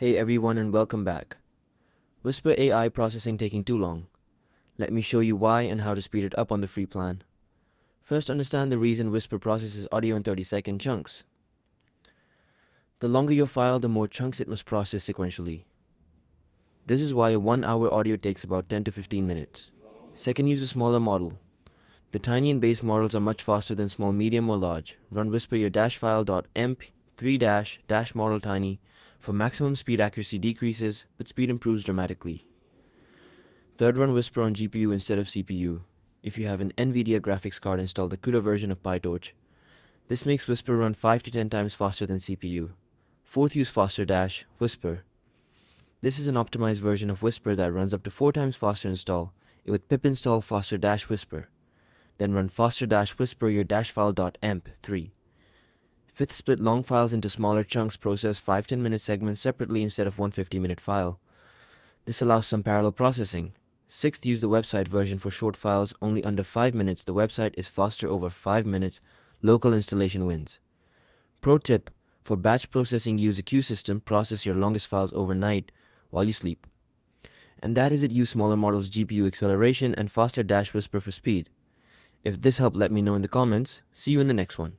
Hey everyone and welcome back. Whisper AI processing taking too long. Let me show you why and how to speed it up on the free plan. First, understand the reason Whisper processes audio in 30-second chunks. The longer your file, the more chunks it must process sequentially. This is why a 1-hour audio takes about 10 to 15 minutes. Second, use a smaller model. The tiny and base models are much faster than small, medium, or large. Run whisper your dash file.emp 3 model tiny. For maximum speed, accuracy decreases, but speed improves dramatically. Third, run Whisper on GPU instead of CPU. If you have an NVIDIA graphics card, install the CUDA version of PyTorch. This makes Whisper run 5 to 10 times faster than CPU. Fourth, use faster dash Whisper. This is an optimized version of Whisper that runs up to 4 times faster install with pip install faster dash Whisper. Then run faster dash Whisper your dash file.emp 3. Fifth, split long files into smaller chunks, process 5-10 minute segments separately instead of one 50-minute file. This allows some parallel processing. Sixth, use the website version for short files only under 5 minutes. The website is faster over 5 minutes. Local installation wins. Pro tip, for batch processing, use a queue system. Process your longest files overnight while you sleep. And that is it. Use smaller models, GPU acceleration, and faster dash Whisper for speed. If this helped, let me know in the comments. See you in the next one.